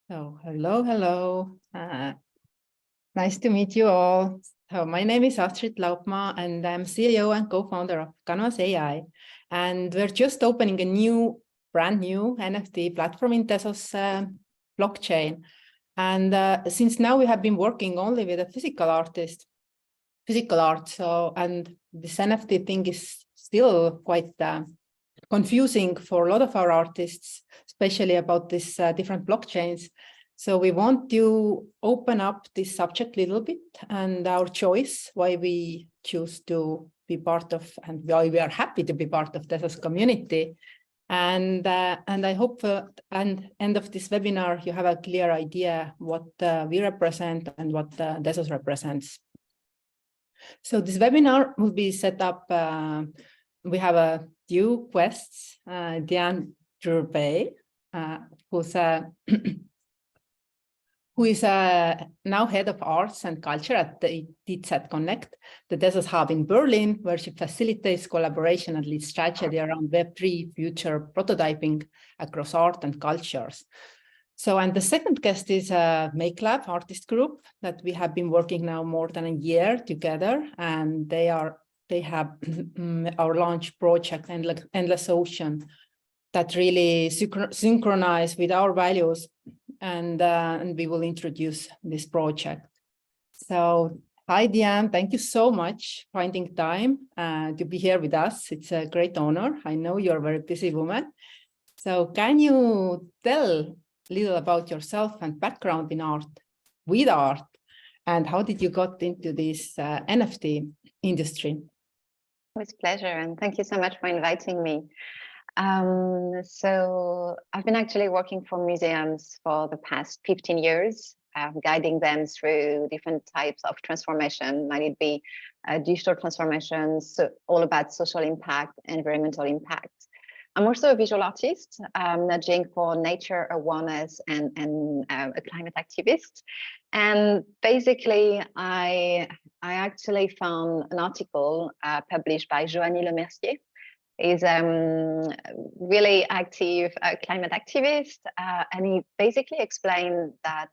So, hello. Nice to meet you all. So, my name is Astrid Laupmaa, and I'm CEO and co-founder of Kanvas.ai. And we're just opening a brand new NFT platform in Tezos blockchain. And since now we have been working only with a physical art. So, and this NFT thing is still quite confusing for a lot of our artists, especially about these different blockchains. So we want to open up this subject a little bit and our choice, why we choose to be part of and why we are happy to be part of Tezos community. And I hope at the end of this webinar, you have a clear idea what we represent and what Tezos represents. So this webinar will be set up. We have a few guests, Diane Drubay, who is now head of arts and culture at the TZ Connect, the Tezos hub in Berlin, where she facilitates collaboration and leads strategy around Web3 future prototyping across art and cultures. So, and the second guest is a MA+KE artist group that we have been working now more than a year together, and they have our launch project, Endless Ocean, that really synchronize with our values, and we will introduce this project. So, hi Diane, thank you so much for finding time to be here with us. It's a great honor. I know you're a very busy woman. So can you tell a little about yourself and background in art, and how did you got into this NFT industry? With pleasure, and thank you so much for inviting me. So I've been actually working for museums for the past 15 years, guiding them through different types of transformation. Might it be digital transformations, so all about social impact, environmental impact. I'm also a visual artist, nudging for nature awareness and a climate activist. And basically, I actually found an article published by Joanny Lemercier. He's really active climate activist, and he basically explained that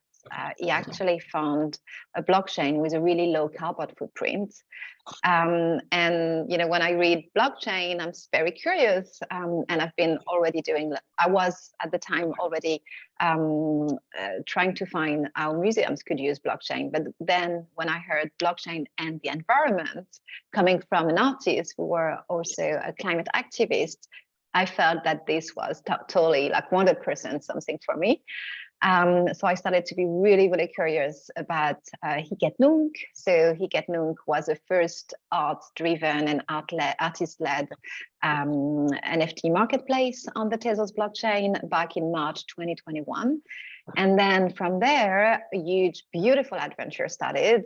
he actually found a blockchain with a really low carbon footprint. And you know, when I read blockchain, I'm very curious, and I've been already I was at the time already trying to find how museums could use blockchain. But then when I heard blockchain and the environment coming from an artist who were also a climate activist, I felt that this was totally like 100% something for me. So I started to be really, really curious about Hiket Nunk. So Hiket Nunk was the first art-driven and artist-led NFT marketplace on the Tezos blockchain back in March 2021. And then from there, a huge, beautiful adventure started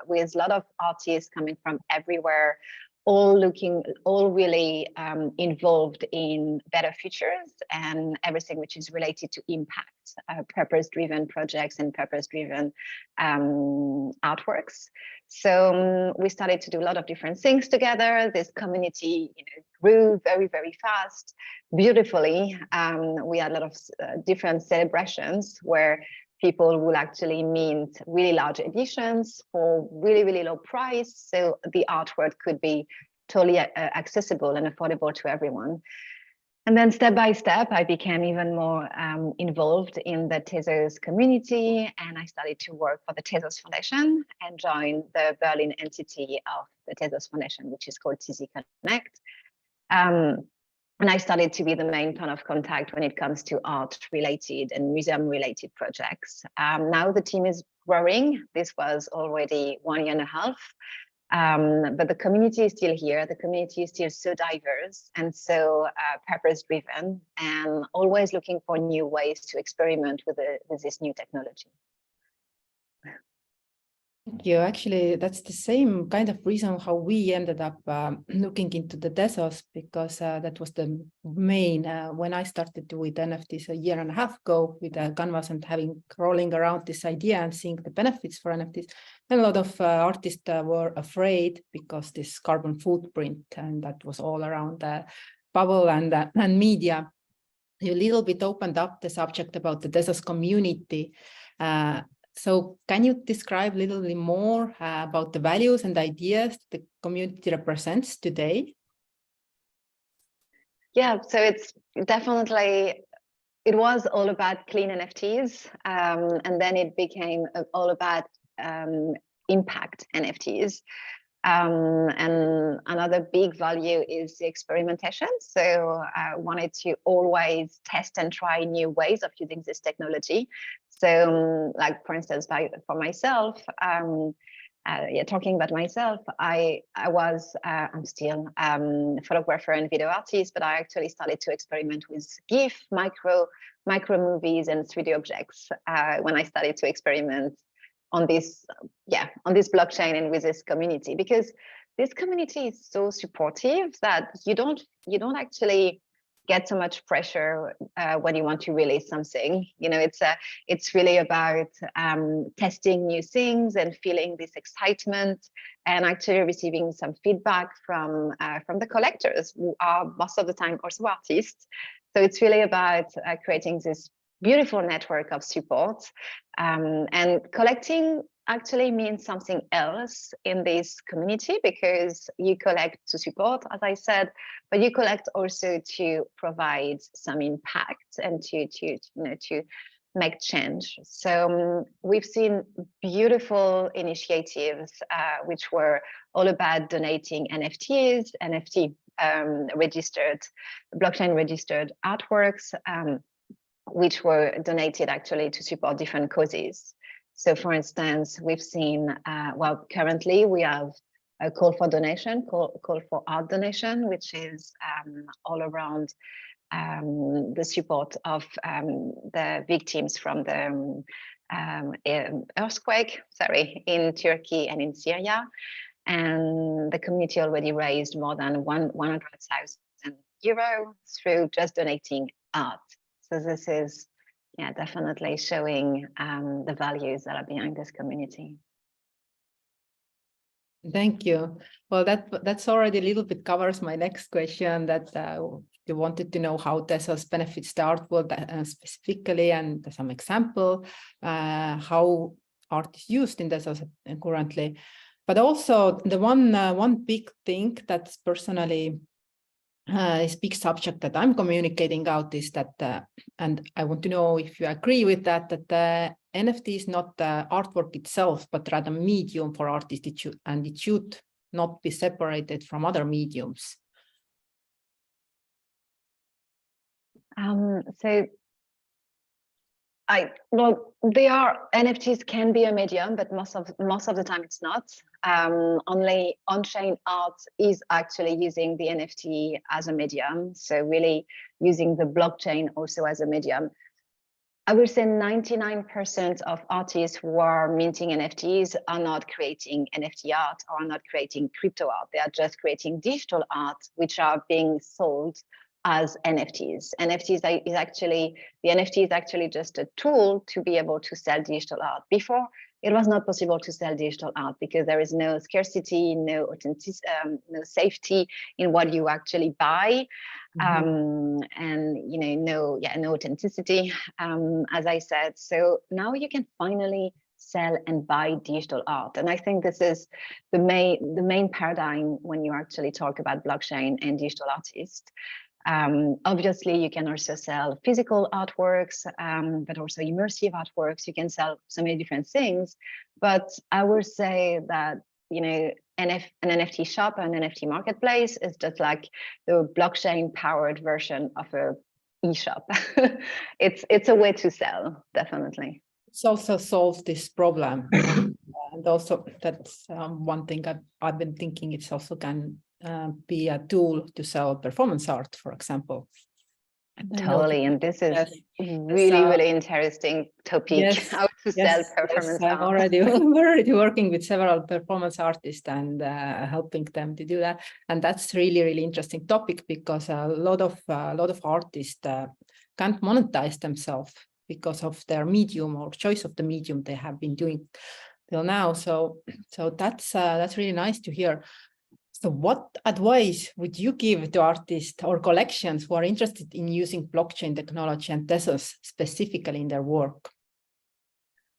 with a lot of artists coming from everywhere, all really involved in better futures and everything which is related to impact, purpose-driven projects and purpose-driven artworks. So we started to do a lot of different things together. This community, you know, grew very, very fast, beautifully. We had a lot of different celebrations where people will actually mint really large editions for really, really low price. So the artwork could be totally accessible and affordable to everyone. And then step by step, I became even more involved in the Tezos community, and I started to work for the Tezos Foundation and joined the Berlin entity of the Tezos Foundation, which is called TZ Connect. And I started to be the main point of contact when it comes to art-related and museum-related projects. Now the team is growing. This was already 1.5 years, but the community is still here. The community is still so diverse and so purpose-driven, and always looking for new ways to experiment with this new technology. Thank you. Actually, that's the same kind of reason how we ended up looking into the Tezos, because that was the main, when I started with NFTs 1.5 years ago with Canvas and rolling around this idea and seeing the benefits for NFTs. And a lot of artists were afraid because this carbon footprint, and that was all around the bubble and media. you a little bit opened up the subject about the Tezos community. So can you describe a little bit more about the values and ideas the community represents today? Yeah, so it's definitely, it was all about clean NFTs, and then it became all about impact NFTs. And another big value is the experimentation. So I wanted to always test and try new ways of using this technology. So like, for instance, for myself, talking about myself, I'm still a photographer and video artist, but I actually started to experiment with GIF, micro movies and 3D objects when I started to experiment on this blockchain and with this community, because this community is so supportive that you don't actually get so much pressure when you want to release something. You know, it's really about testing new things and feeling this excitement, and actually receiving some feedback from the collectors, who are most of the time also artists. So it's really about creating this beautiful network of support, and collecting actually means something else in this community, because you collect to support, as I said, but you collect also to provide some impact and to make change. So we've seen beautiful initiatives which were all about donating NFTs, registered, blockchain registered artworks, which were donated actually to support different causes. So for instance, we've seen, currently we have a call for donation, call for art donation, which is all around the support of the victims from the earthquake, in Turkey and in Syria. And the community already raised more than 100,000 euro through just donating art. So this is, definitely showing the values that are behind this community. Thank you. Well, that's already a little bit covers my next question, that you wanted to know how Tezos benefits the art world specifically, and some example how art is used in Tezos currently. But also the one big thing that's personally is big subject that I'm communicating out is that, and I want to know if you agree with that, that the NFT is not the artwork itself, but rather medium for artists, and it should not be separated from other mediums. NFTs can be a medium, but most of the time it's not. Only on-chain art is actually using the NFT as a medium. So really using the blockchain also as a medium. I would say 99% of artists who are minting NFTs are not creating NFT art or are not creating crypto art. They are just creating digital art, which are being sold as NFTs. The NFT is actually just a tool to be able to sell digital art. Before, it was not possible to sell digital art because there is no scarcity, no authenticity, no safety in what you actually buy, and no authenticity, as I said. So now you can finally sell and buy digital art, and I think this is the main paradigm when you actually talk about blockchain and digital artists. Obviously, you can also sell physical artworks, but also immersive artworks. You can sell so many different things. But I would say that, an NFT shop, an NFT marketplace is just like the blockchain-powered version of a e-shop. It's a way to sell, definitely. It's also solves this problem. And also that's one thing I've been thinking, it's also can be a tool to sell performance art, for example. Totally, and this is really interesting topic, how to sell performance art. I'm already working with several performance artists and helping them to do that, and that's really interesting topic, because a lot of artists can't monetize themselves because of their medium or choice of the medium they have been doing till now. So that's really nice to hear. So what advice would you give to artists or collections who are interested in using blockchain technology and Tezos specifically in their work?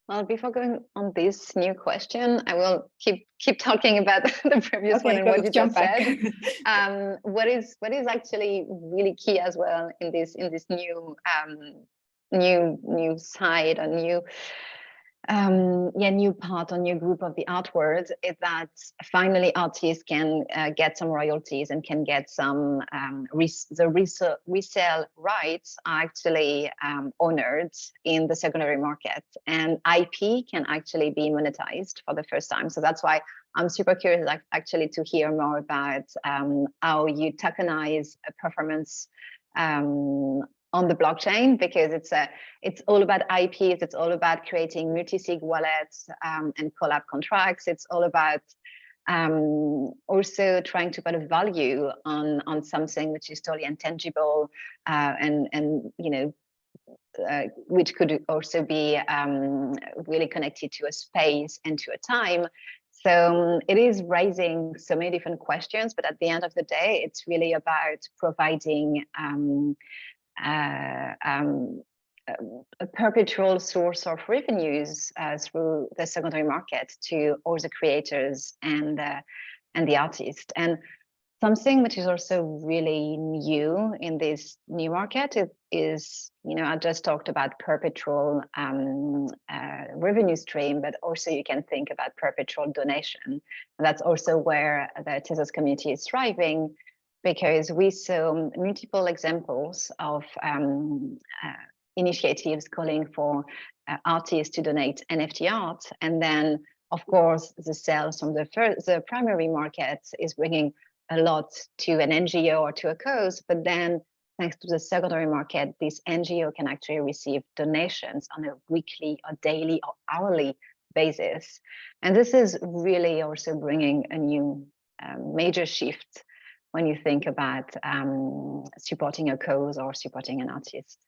Well, before going on this new question, I will keep talking about the previous one and what you just said. What is actually really key as well in this new new side, a new new part or new group of the art world, is that finally artists can get some royalties and can get some resale rights are actually honored in the secondary market, and IP can actually be monetized for the first time. So that's why I'm super curious actually to hear more about how you tokenize a performance on the blockchain, because it's all about IPs, it's all about creating multi-sig wallets and collab contracts. It's all about also trying to put a value on something which is totally intangible and you know, which could also be really connected to a space and to a time. So it is raising so many different questions, but at the end of the day, it's really about providing a perpetual source of revenues through the secondary market to all the creators and the artists. And something which is also really new in this new market is, you know, I just talked about perpetual revenue stream, but also you can think about perpetual donation. And that's also where the Tezos community is thriving, because we saw multiple examples of initiatives calling for artists to donate NFT art. And then, of course, the sales from the primary market is bringing a lot to an NGO or to a cause. But then, thanks to the secondary market, this NGO can actually receive donations on a weekly or daily or hourly basis. And this is really also bringing a new major shift when you think about supporting a cause or supporting an artist.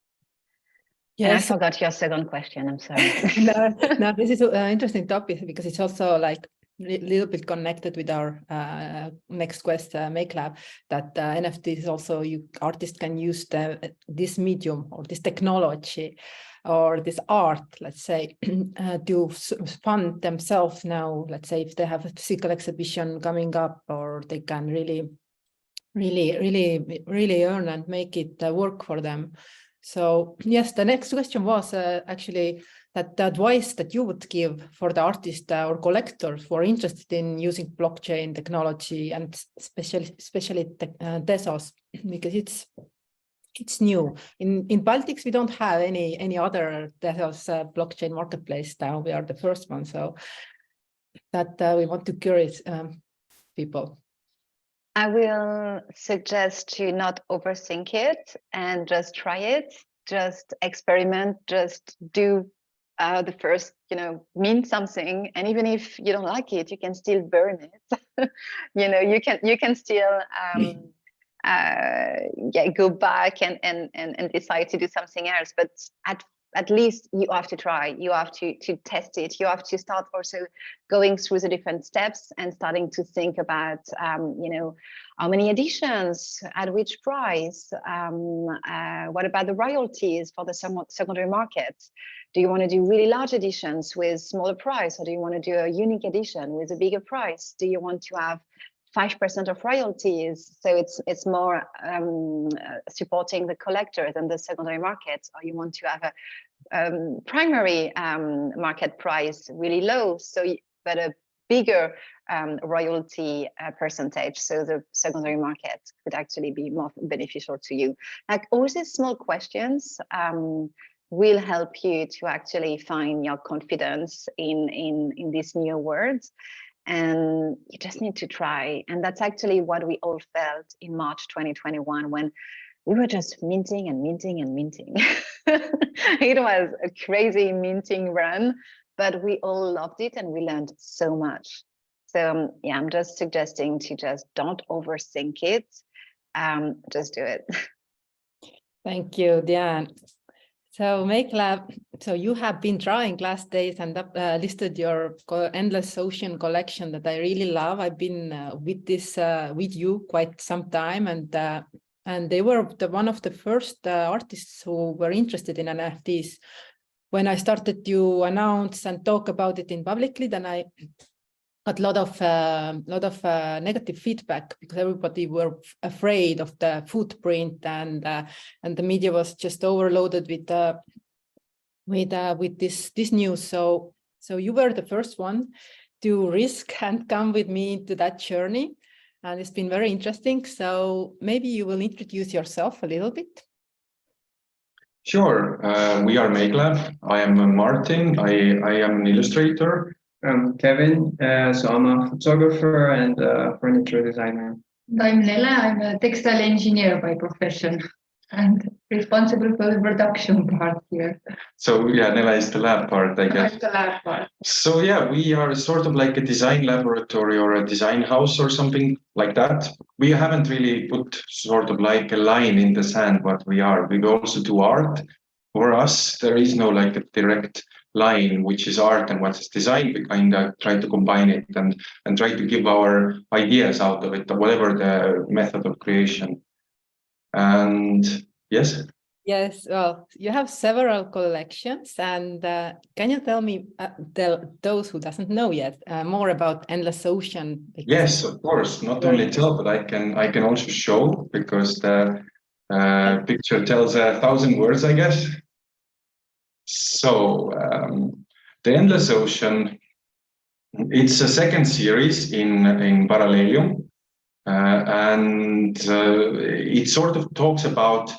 Yes. And I forgot your second question, I'm sorry. No, this is an interesting topic because it's also like a little bit connected with our next quest, Make Lab, that NFTs also artists can use this medium or this technology or this art, let's say, to fund themselves now. Let's say if they have a physical exhibition coming up, or they can really earn and make it work for them. So yes, the next question was actually that the advice that you would give for the artists or collectors who are interested in using blockchain technology and especially Tezos, because it's new. In Baltics, we don't have any other Tezos blockchain marketplace now. We are the first one, so that we want to curious people. I will suggest to not overthink it and just try it, just experiment, just do the first, you know, mint something, and even if you don't like it, you can still burn it. You know, you can still go back and decide to do something else, but at least you have to try, you have to test it, you have to start also going through the different steps and starting to think about, you know, how many editions, at which price, what about the royalties for the secondary market? Do you want to do really large editions with smaller price, or do you want to do a unique edition with a bigger price? Do you want to have 5% of royalties, so it's more supporting the collectors and the secondary markets, or you want to have a primary market price really low, so but a bigger royalty percentage, so the secondary market could actually be more beneficial to you. Like all these small questions will help you to actually find your confidence in these new words. And you just need to try. And that's actually what we all felt in March 2021, when we were just minting and minting and minting. It was a crazy minting run, but we all loved it and we learned so much. So yeah, I'm just suggesting to just don't overthink it. Just do it. Thank you, Diane. So MA+KE, so you have been drawing last days and listed your Endless Ocean collection that I really love. I've been with you quite some time, and they were one of the first artists who were interested in NFTs. When I started to announce and talk about it publicly, then I got a lot of negative feedback because everybody were afraid of the footprint, and the media was just overloaded with this news. So you were the first one to risk and come with me into that journey, and it's been very interesting. So maybe you will introduce yourself a little bit. Sure. We are MA+KE. I am Martin. I am an illustrator. I'm Kevin, so I'm a photographer and a furniture designer. I'm Nele. I'm a textile engineer by profession and responsible for the production part here. So yeah, Nele is the lab part, I guess. I'm the lab part. So yeah, we are sort of like a design laboratory or a design house or something like that. We haven't really put sort of like a line in the sand what we are. We also do art. For us, there is no like a direct line which is art and what is design. We kind of try to combine it and try to give our ideas out of it, whatever the method of creation. And yes. Yes, well, you have several collections, and can you tell me, those who doesn't know yet, more about Endless Ocean? Yes, of course. Not only tell, but I can also show, because the picture tells 1,000 words, I guess. So the Endless Ocean, it's a second series in Parallelium, and it sort of talks about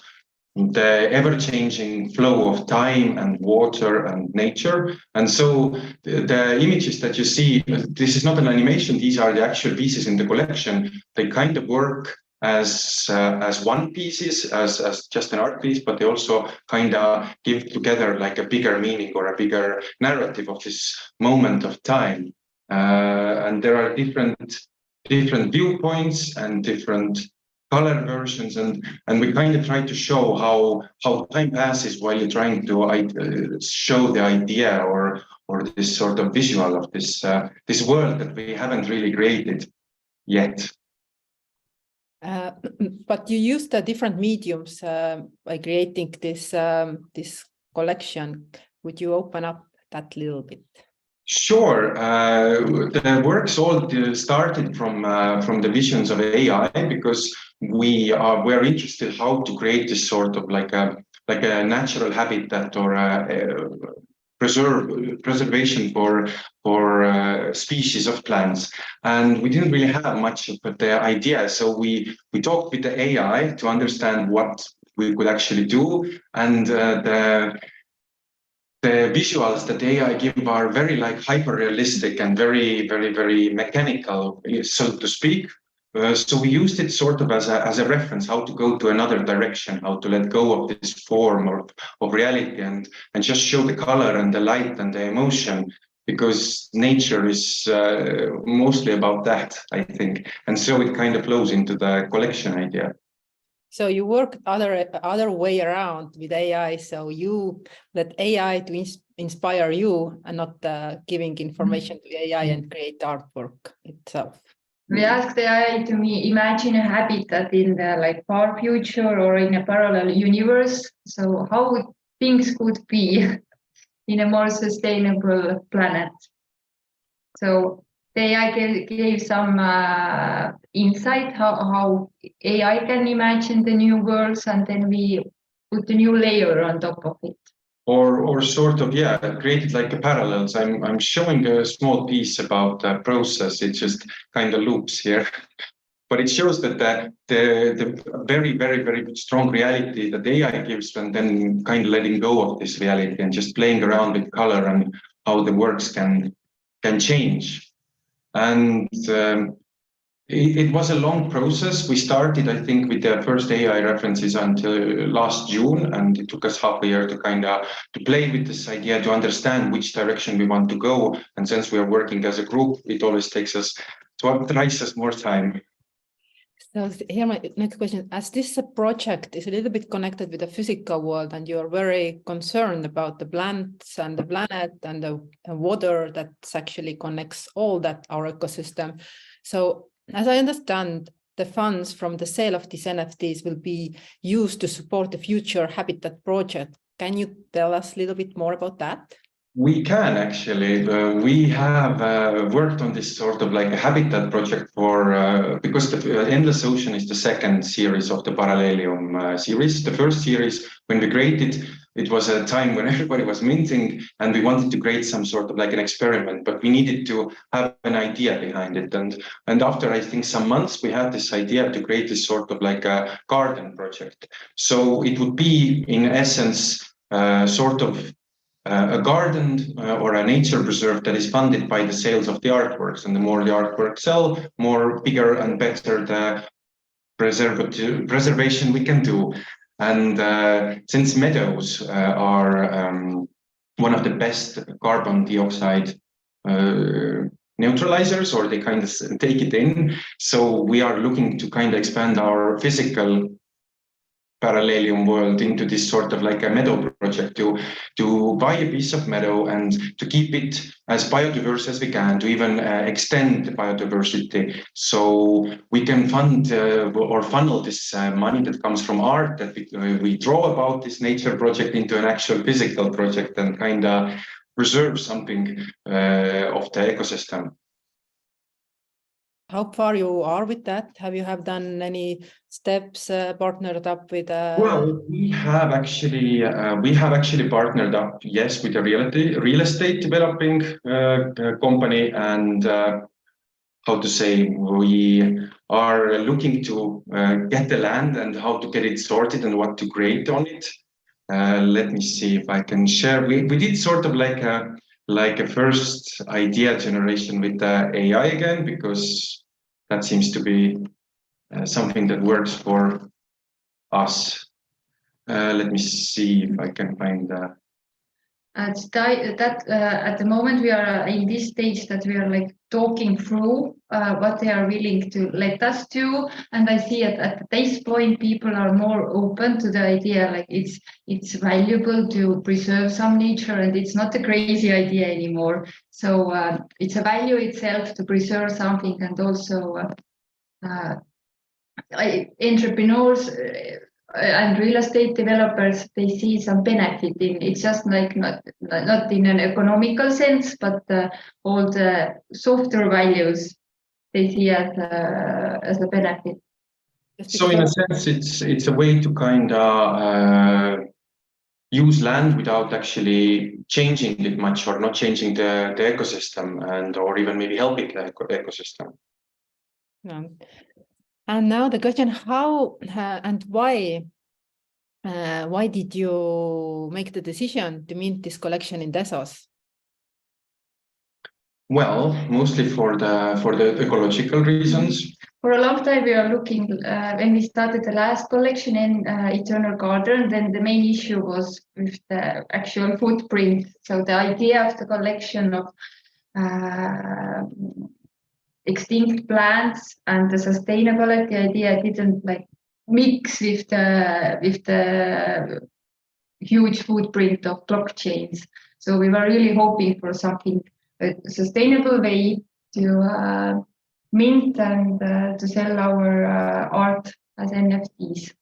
the ever-changing flow of time and water and nature. And so the images that you see, this is not an animation, these are the actual pieces in the collection. They kind of work as one pieces, as just an art piece, but they also kind of give together like a bigger meaning or a bigger narrative of this moment of time. And there are different viewpoints and different color versions, and we kind of try to show how time passes while you're trying to show the idea or this sort of visual of this world that we haven't really created yet. But you used different mediums by creating this collection. Would you open up that little bit? Sure. The works all started from the visions of AI, because we're interested how to create this sort of like a natural habitat or preservation for species of plants, and we didn't really have much of the idea. So we talked with the AI to understand what we could actually do, and the visuals that AI give are very like hyper realistic and very, very, very mechanical, so to speak. So we used it sort of as a reference, how to go to another direction, how to let go of this form of reality and just show the color and the light and the emotion, because nature is mostly about that, I think. And so it kind of flows into the collection idea. So you work other way around with AI. So you let AI to inspire you and not giving information to AI and create artwork itself. We asked AI to imagine a habitat in the like far future or in a parallel universe. So how things could be in a more sustainable planet. So the AI gave some insight how AI can imagine the new worlds, and then we put a new layer on top of it. Or sort of, yeah, created like a parallels. I'm showing a small piece about the process. It just kind of loops here, but it shows that the very, very, very strong reality that AI gives, and then kind of letting go of this reality and just playing around with color and how the works can change. And it was a long process. We started, I think, with the first AI references until last June, and it took us half a year to kind of play with this idea, to understand which direction we want to go. And since we are working as a group, it always takes us twice as more time. So here my next question, as this project is a little bit connected with the physical world and you're very concerned about the plants and the planet and the water that actually connects all that our ecosystem. So as I understand, the funds from the sale of these NFTs will be used to support the future habitat project. Can you tell us a little bit more about that? We can actually. We have worked on this sort of like a habitat project for, because the Endless Ocean is the second series of the Parallelium series. The first series, when we created, it was a time when everybody was minting and we wanted to create some sort of like an experiment, but we needed to have an idea behind it. And after, I think, some months, we had this idea to create this sort of like a garden project. So it would be, in essence, sort of a garden or a nature preserve that is funded by the sales of the artworks. And the more the artworks sell, more bigger and better the preservation we can do. And since meadows are one of the best carbon dioxide neutralizers, or they kind of take it in, so we are looking to kind of expand our physical Parallelium world into this sort of like a meadow project, to buy a piece of meadow and to keep it as biodiverse as we can, to even extend the biodiversity, so we can fund or funnel this money that comes from art that we draw about this nature project into an actual physical project and kind of preserve something of the ecosystem. How far you are with that? Have you done any steps, partnered up with? Well, we have actually partnered up, yes, with a real estate developing company, and how to say, we are looking to get the land and how to get it sorted and what to create on it. Let me see if I can share. We did sort of like a first idea generation with AI again, because that seems to be something that works for us. Let me see if I can find that. At the moment we are in this stage that we are like talking through what they are willing to let us do, and I see at this point people are more open to the idea, like it's valuable to preserve some nature and it's not a crazy idea anymore. So it's a value itself to preserve something, and also entrepreneurs and real estate developers, they see some benefit in it's just like not in an economical sense, but all the software values they see as a benefit. So in a sense, it's a way to kind of use land without actually changing it much, or not changing the ecosystem, and or even maybe helping the ecosystem. No. And now the question: how and why did you make the decision to mint this collection in Tezos? Well, mostly for the ecological reasons. For a long time we are looking, when we started the last collection in Eternal Garden, then the main issue was with the actual footprint. So the idea of the collection of extinct plants and the sustainability idea didn't like mix with the huge footprint of blockchains. So we were really hoping for something, a sustainable way to mint and to sell our art as NFTs.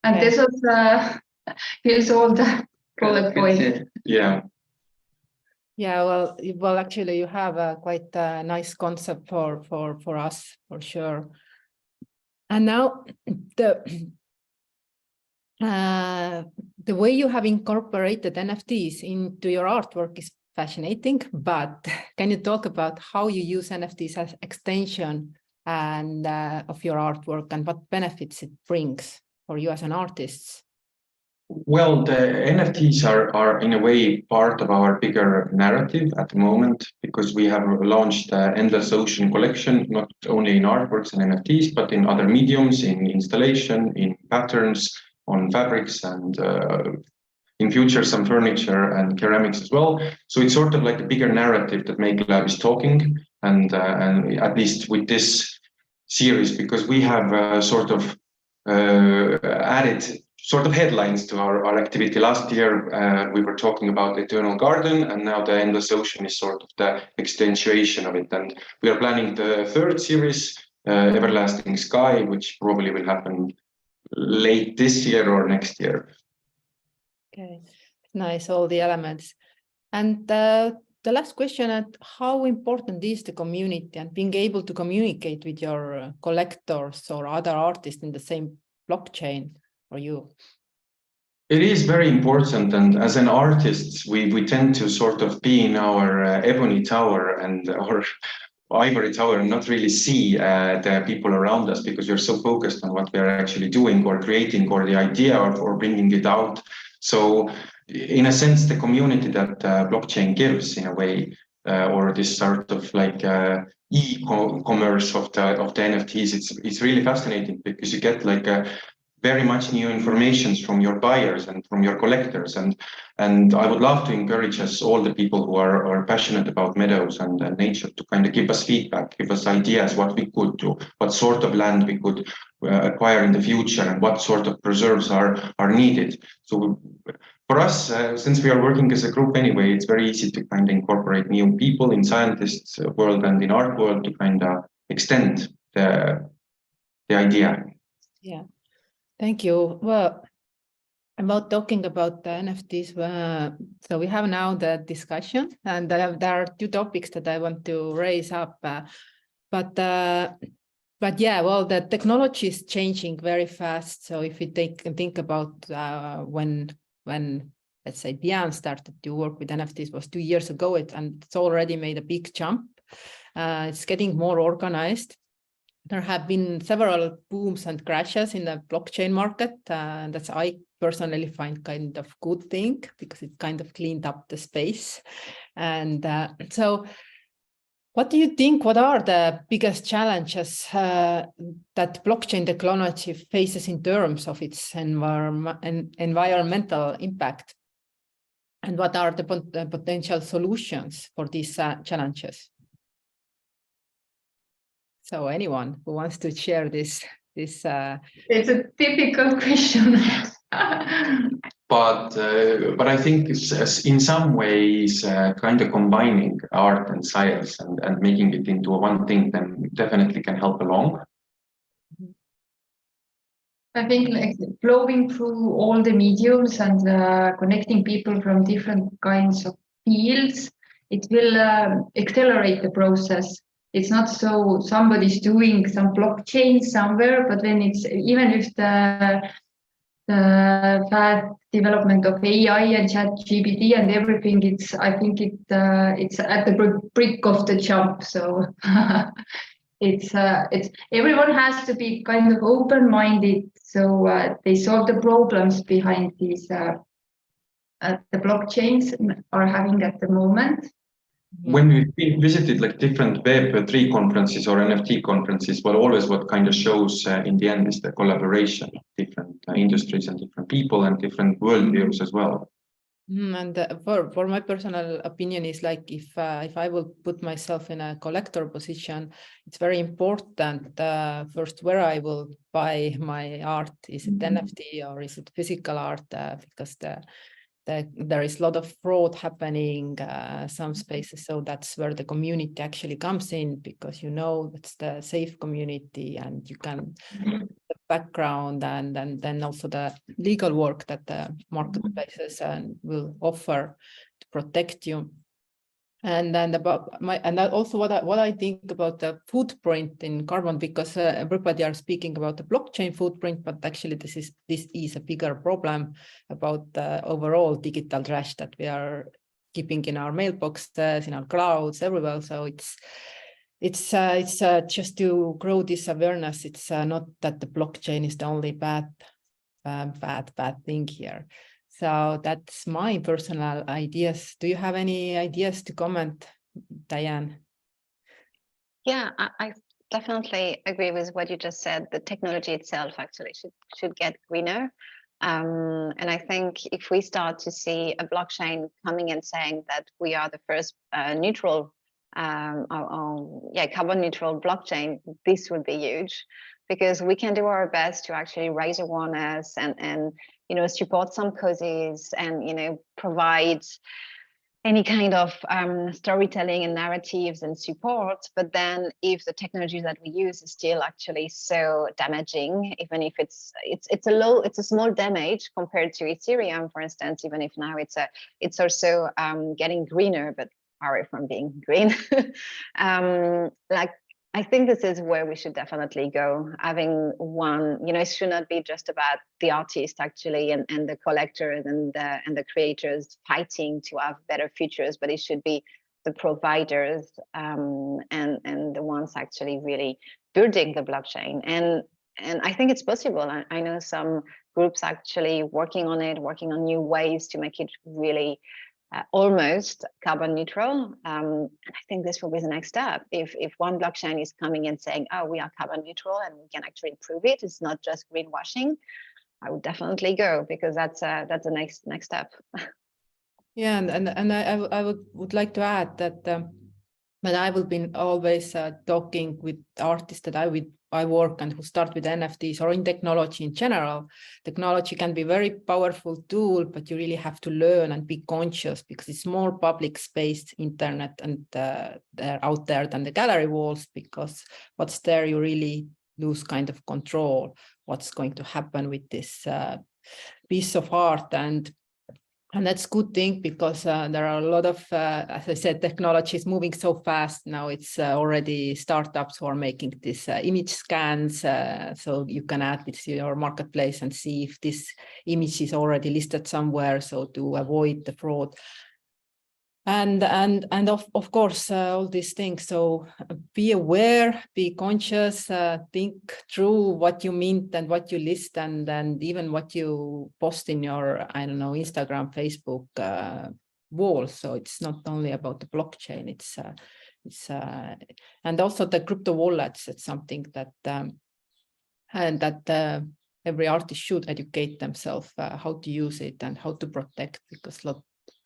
And this was here's all the bullet points. Yeah. Yeah, well, actually, you have a quite nice concept for us, for sure. And now the way you have incorporated NFTs into your artwork is fascinating. But can you talk about how you use NFTs as extension and of your artwork, and what benefits it brings for you as an artist? Well, the NFTs are in a way part of our bigger narrative at the moment, because we have launched the Endless Ocean collection, not only in artworks and NFTs, but in other mediums, in installation, in patterns, on fabrics, and in future some furniture and ceramics as well. So it's sort of like a bigger narrative that MA+KE is talking, and at least with this series because we have sort of added sort of headlines to our activity. Last year, we were talking about the Eternal Garden, and now the Endless Ocean is sort of the extension of it. And we are planning the third series, Everlasting Sky, which probably will happen late this year or next year. Okay, nice, all the elements. And the last question, how important is the community and being able to communicate with your collectors or other artists in the same blockchain for you? It is very important, and as an artist, we tend to sort of be in our ebony tower and our ivory tower and not really see the people around us because you're so focused on what we are actually doing or creating or the idea or bringing it out. So in a sense, the community that blockchain gives in a way, or this sort of like e-commerce of the NFTs, it's really fascinating because you get like very much new information from your buyers and from your collectors. And I would love to encourage us, all the people who are passionate about meadows and nature, to kind of give us feedback, give us ideas what we could do, what sort of land we could acquire in the future, and what sort of preserves are needed. So for us, since we are working as a group anyway, it's very easy to kind of incorporate new people in scientists world and in art world to kind of extend the idea. Yeah. Thank you. Well, about talking about the NFTs, so we have now the discussion, and there are two topics that I want to raise up. But yeah, well, the technology is changing very fast. So if we think about when let's say Diane started to work with NFTs was 2 years ago, and it's already made a big jump. It's getting more organized. There have been several booms and crashes in the blockchain market. That's I personally find kind of good thing because it kind of cleaned up the space. And so what do you think, what are the biggest challenges that blockchain technology faces in terms of its environmental impact? And what are the potential solutions for these challenges? So anyone who wants to share this it's a typical question. But I think it's in some ways kind of combining art and science and making it into one thing then definitely can help along. I think like flowing through all the mediums and connecting people from different kinds of fields, it will accelerate the process. It's not so somebody's doing some blockchain somewhere, but when it's even if the fast development of AI and ChatGPT and everything, I think it's at the brink of the jump. So it's everyone has to be kind of open-minded, so they solve the problems behind these the blockchains are having at the moment. When we visited like different Web3 conferences or NFT conferences, but always what kind of shows in the end is the collaboration of different industries and different people and different worldviews as well. And for my personal opinion is like if I will put myself in a collector position, it's very important first where I will buy my art. Is it NFT or is it physical art? Because there is a lot of fraud happening some spaces, so that's where the community actually comes in, because you know it's the safe community and you can the background and then also the legal work that the marketplaces will offer to protect you. And then also what I think about the footprint in carbon, because everybody are speaking about the blockchain footprint, but actually this is a bigger problem about the overall digital trash that we are keeping in our mailboxes, in our clouds, everywhere. So it's just to grow this awareness. It's not that the blockchain is the only bad thing here. So that's my personal ideas. Do you have any ideas to comment, Diane? Yeah, I definitely agree with what you just said. The technology itself actually should get greener. And I think if we start to see a blockchain coming and saying that we are the first neutral carbon neutral blockchain, this would be huge, because we can do our best to actually raise awareness and support some causes and provide any kind of storytelling and narratives and support. But then if the technology that we use is still actually so damaging, even if it's a small damage compared to Ethereum, for instance, even if now it's also getting greener, but far from being green. I think this is where we should definitely go. Having one, it should not be just about the artist actually and the collectors and the creators fighting to have better futures, but it should be the providers and the ones actually really building the blockchain. And I think it's possible. I know some groups actually working on it, working on new ways to make it really almost carbon neutral. And I think this will be the next step. If one blockchain is coming and saying, oh, we are carbon neutral and we can actually prove it, it's not just greenwashing, I would definitely go, because that's the next step. Yeah, and I would like to add that but I will be always talking with artists that I work and who start with NFTs or in technology in general. Technology can be a very powerful tool, but you really have to learn and be conscious, because it's more public space, internet, and they're out there than the gallery walls, because what's there, you really lose kind of control. What's going to happen with this piece of art, and that's a good thing, because there are a lot of, as I said, technology is moving so fast now. It's already startups who are making this image scans, so you can add it to your marketplace and see if this image is already listed somewhere, so to avoid the fraud. And of course, all these things. So be aware, be conscious, think through what you mint and what you list, and even what you post in your, I don't know, Instagram, Facebook wall. So it's not only about the blockchain. It's and also the crypto wallets. It's something that every artist should educate themselves how to use it and how to protect, because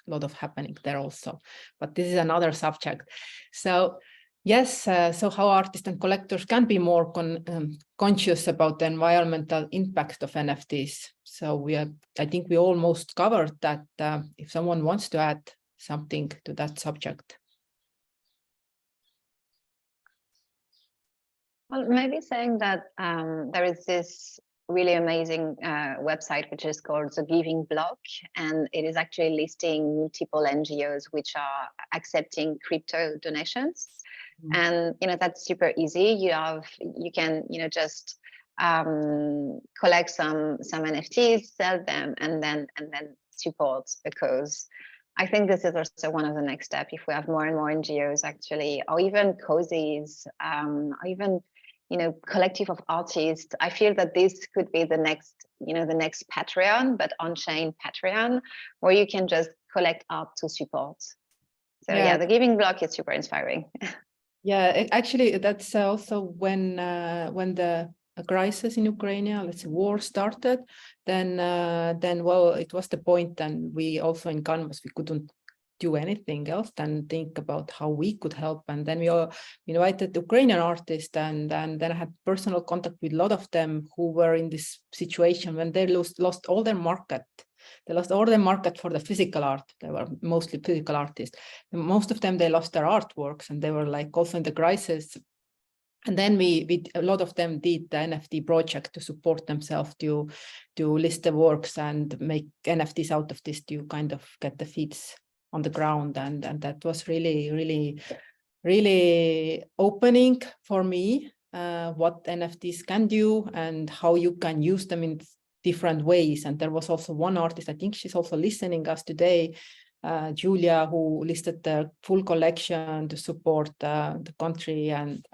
lot of happening there also, but this is another subject. So yes, so how artists and collectors can be more conscious about the environmental impact of NFTs. So I think we almost covered that. If someone wants to add something to that subject. Well, maybe saying that there is this really amazing website which is called The Giving Block, and it is actually listing multiple NGOs which are accepting crypto donations. And that's super easy. You can just collect some NFTs, sell them, and then support, because I think this is also one of the next steps. If we have more and more NGOs actually, or even causes, or even collective of artists, I feel that this could be the next Patreon, but on-chain Patreon, where you can just collect art to support. So yeah, the Giving Block is super inspiring. Yeah, actually, that's also when the crisis in Ukraine, let's say war started, then well, it was the point, and we also in Kanvas, we couldn't do anything else than think about how we could help. And then we invited Ukrainian artists, and then I had personal contact with a lot of them who were in this situation when they lost all their market. They lost all their market for the physical art. They were mostly physical artists. And most of them, they lost their artworks, and they were like also in the crisis. And then we a lot of them did the NFT project to support themselves, to list the works and make NFTs out of this, to kind of get the feeds on the ground, and that was really opening for me what NFTs can do and how you can use them in different ways. And there was also one artist, I think she's also listening us today, Julia, who listed the full collection to support the country and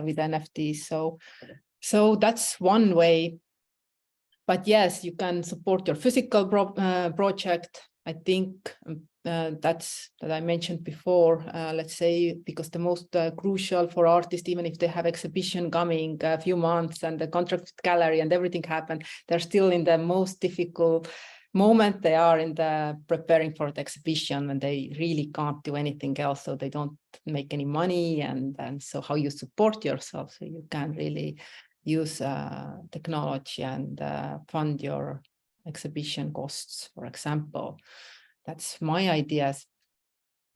with NFTs. So that's one way. But yes, you can support your physical project. I think that I mentioned before, let's say, because the most crucial for artists, even if they have exhibition coming a few months and the contract gallery and everything happened, they're still in the most difficult moment they are in the preparing for the exhibition when they really can't do anything else, so they don't make any money, and so how you support yourself so you can really use technology and fund your exhibition costs, for example. That's my ideas.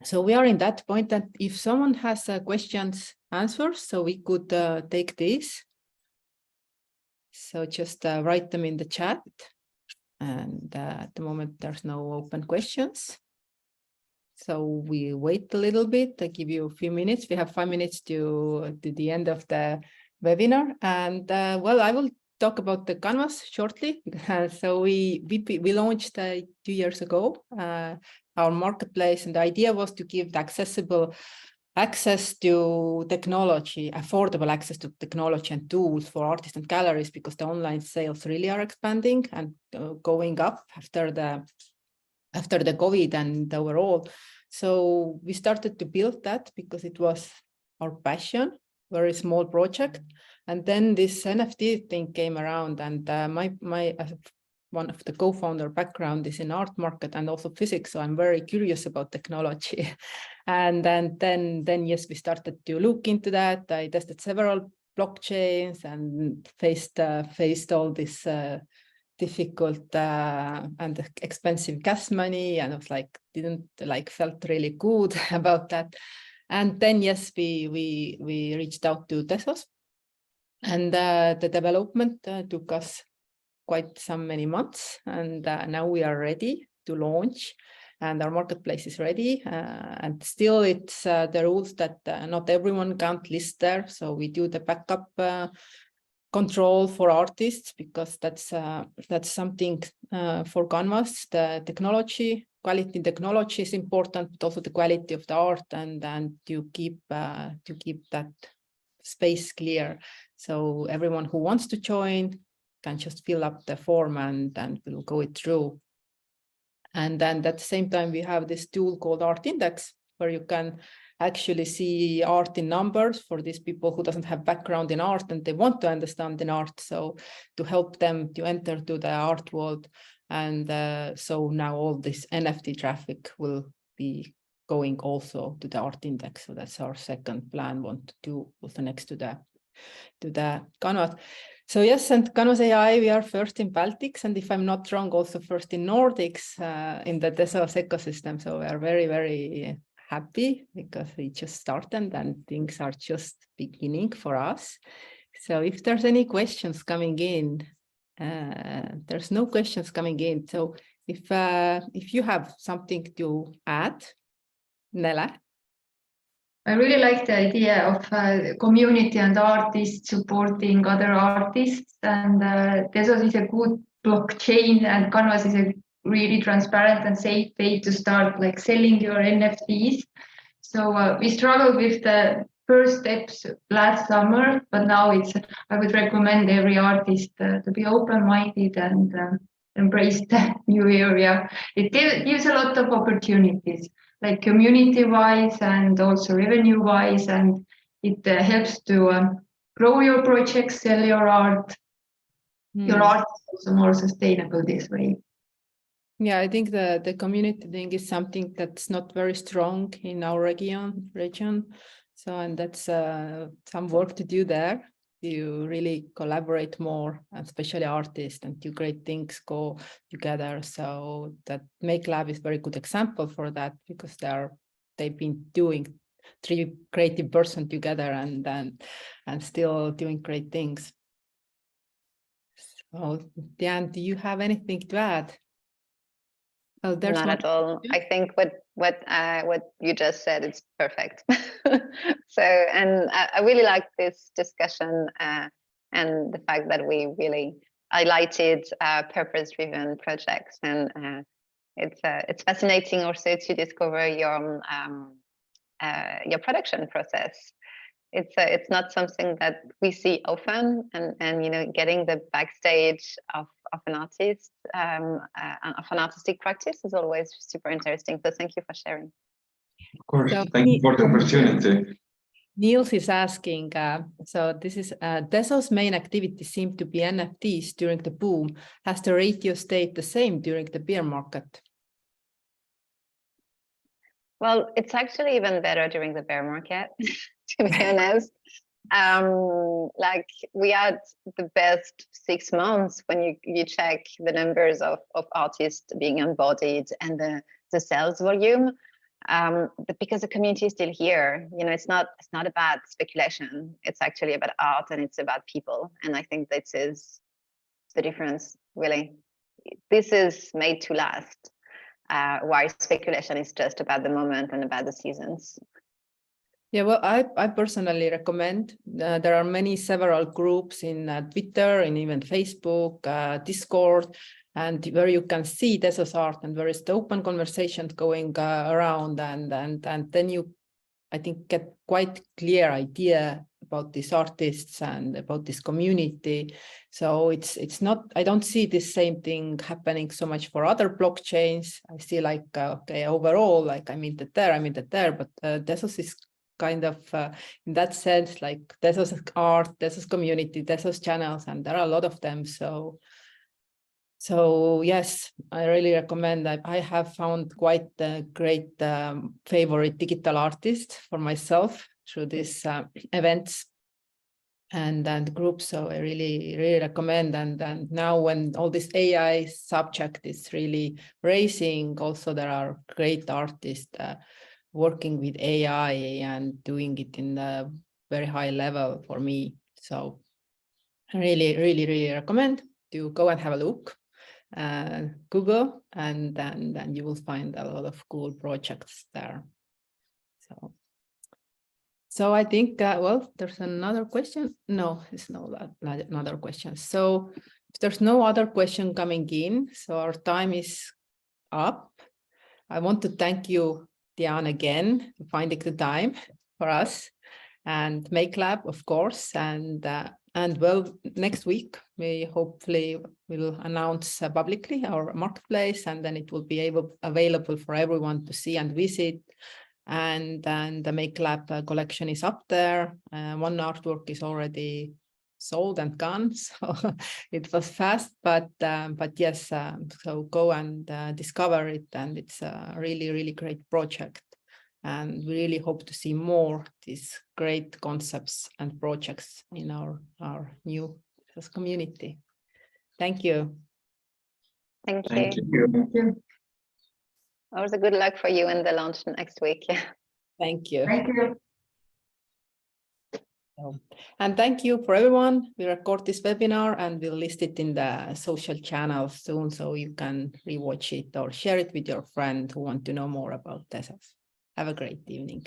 So we are in that point that if someone has questions, answers, so we could take these. So just write them in the chat. And at the moment, there's no open questions. So we wait a little bit. I give you a few minutes. We have 5 minutes to the end of the webinar. And well, I will talk about the Kanvas shortly. So we launched 2 years ago our marketplace, and the idea was to give the accessible access to technology, affordable access to technology and tools for artists and galleries, because the online sales really are expanding and going up after the COVID and overall. So we started to build that because it was our passion, very small project. And then this NFT thing came around, and my one of the co-founder background is in art market and also physics, so I'm very curious about technology. And then yes, we started to look into that. I tested several blockchains and faced all this difficult and expensive gas money, and I was like, felt really good about that. And then yes, we reached out to Tezos, and the development took us quite some many months, and now we are ready to launch, and our marketplace is ready. And still, it's the rules that not everyone can't list there, so we do the backup control for artists, because that's something for Kanvas. The technology, quality technology is important, but also the quality of the art, and to keep that space clear. So everyone who wants to join can just fill up the form and we'll go it through. And then at the same time, we have this tool called Art Index, where you can actually see art in numbers for these people who doesn't have background in art and they want to understand in art. So to help them to enter to the art world. And so now all this NFT traffic will be going also to the Art Index. So that's our second plan, want to do also next to the Kanvas. So yes, and Kanvas.ai, we are first in Baltics, and if I'm not wrong, also first in Nordics in the Tezos ecosystem. So we are very, very happy because we just started and things are just beginning for us. So if there's any questions coming in, there's no questions coming in. So if you have something to add, Nele? I really like the idea of community and artists supporting other artists, and Tezos is a good blockchain, and Kanvas is a really transparent and safe way to start like selling your NFTs. So we struggled with the first steps last summer, but now I would recommend every artist to be open-minded and embrace the new area. It gives a lot of opportunities, like community-wise and also revenue-wise, and it helps to grow your projects, sell your art. Your art is also more sustainable this way. Yeah, I think the community thing is something that's not very strong in our region. So, and that's some work to do there. You really collaborate more, especially artists, and do great things go together. So that Make Lab is a very good example for that, because they've been doing 3 creative person together and still doing great things. So Diane, do you have anything to add? Oh, there's not at all. I think what you just said is perfect. So, and I really like this discussion and the fact that we really highlighted purpose-driven projects, and it's fascinating also to discover your production process. It's not something that we see often, and you know, getting the backstage of an artist, of an artistic practice is always super interesting. So thank you for sharing. Of course, thank you for the opportunity. Niels is asking, so this is Tezos' main activity seemed to be NFTs during the boom. Has the ratio stayed the same during the bear market? Well, it's actually even better during the bear market, to be honest. Like we had the best 6 months when you check the numbers of artists being embodied and the sales volume. But because the community is still here, you know, it's not about speculation. It's actually about art and it's about people. And I think this is the difference, really. This is made to last, while speculation is just about the moment and about the seasons. Yeah, well, I personally recommend, there are several groups in Twitter and even Facebook, Discord, and where you can see Tezos art and there is the open conversation going around and then you, I think, get quite clear idea about these artists and about this community. So it's not, I don't see the same thing happening so much for other blockchains. I see like, okay, overall, like I'm in the there, but Tezos is kind of in that sense, like Tezos art, Tezos community, Tezos channels, and there are a lot of them. So yes, I really recommend. I have found quite a great favorite digital artist for myself through these events and groups. So I really recommend. And now when all this AI subject is really raising, also there are great artists working with AI and doing it in a very high level for me. So I really recommend to go and have a look. Google, and then you will find a lot of cool projects there. So I think, well, there's another question. No, it's not another question. So if there's no other question coming in, so our time is up. I want to thank you, Diane, again, for finding the time for us, and MA+KE, of course, and well, next week, we hopefully will announce publicly our marketplace, and then it will be available for everyone to see and visit. And the MA+KE collection is up there. One artwork is already sold and gone, so it was fast, but yes, so go and discover it, and it's a really great project. And we really hope to see more these great concepts and projects in our new community. Thank you. Thank you. Thank you. Thank you. Also, good luck for you in the launch next week. Thank you. Thank you. And thank you for everyone. We record this webinar and we'll list it in the social channels soon, so you can rewatch it or share it with your friend who want to know more about Tezos. Have a great evening.